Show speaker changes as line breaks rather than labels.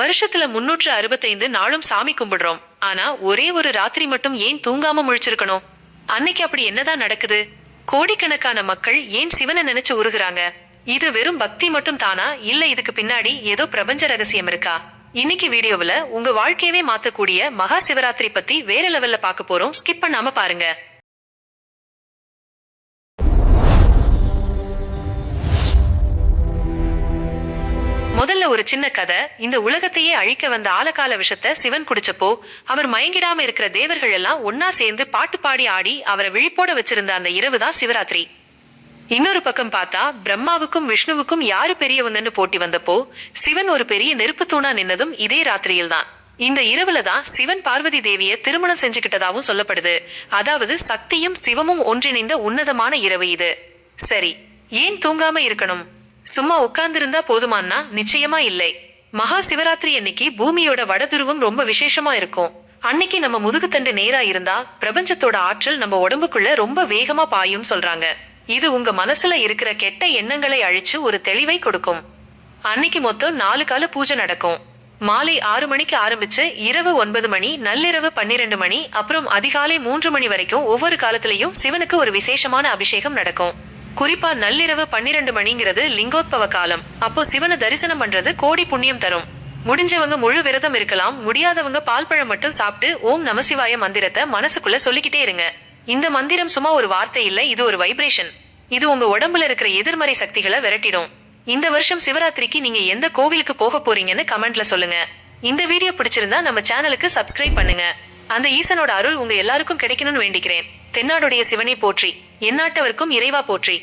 வருஷத்துல 365 நாளும் சாமி கும்பிடுறோம். ஆனா ஒரே ஒரு ராத்திரி மட்டும் ஏன் தூங்காம முழிச்சிருக்கணும்? அன்னைக்கு அப்படி என்னதான் நடக்குது? கோடிக்கணக்கான மக்கள் ஏன் சிவனை நினைச்சு உருகுறாங்க? இது வெறும் பக்தி மட்டும் தானா, இல்ல இதுக்கு பின்னாடி ஏதோ பிரபஞ்ச ரகசியம் இருக்கா? இன்னைக்கு வீடியோவுல உங்க வாழ்க்கையவே மாத்தக்கூடிய மகா சிவராத்திரி பத்தி வேற லெவல்ல பார்க்க போறோம். ஸ்கிப் பண்ணாம பாருங்க. முதல்ல ஒரு சின்ன கதை. இந்த உலகத்தையே அழிக்க வந்த ஆலகால விஷத்தை சிவன் குடிச்சப்போ அவர் மயங்கிடாம இருக்கிற தேவர்கள் எல்லாம் ஒன்னா சேர்ந்து பாட்டு பாடி ஆடி அவரை விழிப்போட வச்சிருந்த அந்த இரவு தான் சிவராத்திரி. இன்னொரு பக்கம் பார்த்தா பிரம்மாவுக்கும் விஷ்ணுவுக்கும் யாரு பெரியவங்கன்னு போட்டி வந்தப்போ சிவன் ஒரு பெரிய நெருப்பு தூணா நின்னதும் இதே ராத்திரியில் தான். இந்த இரவுல தான் சிவன் பார்வதி தேவிய திருமணம் செஞ்சுக்கிட்டதாவும் சொல்லப்படுது. அதாவது சக்தியும் சிவமும் ஒன்றிணைந்த உன்னதமான இரவு இது. சரி, ஏன் தூங்காம இருக்கணும்? சும்மா உட்கார்ந்திருந்தா போதுமான்னா நிச்சயமா இல்லை. மகா சிவராத்திரி அன்னைக்கு பூமியோட வடதுருவம் ரொம்ப விசேஷமா இருக்கும். அன்னைக்கு நம்ம முதுகுத்தண்டு நேரா இருந்தா பிரபஞ்சத்தோட ஆற்றல் நம்ம உடம்புக்குள்ள ரொம்ப வேகமா பாயும் சொல்றாங்க. இது உங்க மனசுல இருக்கிற கெட்ட எண்ணங்களை அழிச்சு ஒரு தெளிவை கொடுக்கும். அன்னைக்கு மொத்தம் 4 கால பூஜை நடக்கும். மாலை 6 மணிக்கு ஆரம்பிச்சு இரவு 9 மணி, நள்ளிரவு 12 மணி, அப்புறம் அதிகாலை 3 மணி வரைக்கும் ஒவ்வொரு காலத்திலையும் சிவனுக்கு ஒரு விசேஷமான அபிஷேகம் நடக்கும். குறிப்பா நள்ளிரவு 12 மணிங்கிறது லிங்கோத்பவ காலம். அப்போ சிவனை தரிசனம் பண்றது கோடி புண்ணியம் தரும். முடிஞ்சவங்க முழு விரதம் இருக்கலாம், முடியாதவங்க பால்பழம் மட்டும் சாப்பிட்டு ஓம் நமசிவாய மந்திரத்தை மனசுக்குள்ள சொல்லிக்கிட்டே இருங்க. இந்த மந்திரம் சும்மா ஒரு வார்த்தை இல்ல, இது ஒரு வைப்ரேஷன். இது உங்க உடம்புல இருக்கிற எதிர்மறை சக்திகளை விரட்டிடும். இந்த வருஷம் சிவராத்திரிக்கு நீங்க எந்த கோவிலுக்கு போக போறீங்கன்னு கமெண்ட்ல சொல்லுங்க. இந்த வீடியோ பிடிச்சிருந்தா நம்ம சேனலுக்கு சப்ஸ்கிரைப் பண்ணுங்க. அந்த ஈசனோட அருள் உங்க எல்லாருக்கும் கிடைக்கணும்னு வேண்டிக்கிறேன். தென்னாடுடைய சிவனை போற்றி, எந்நாட்டவர்க்கும் இறைவா போற்றி.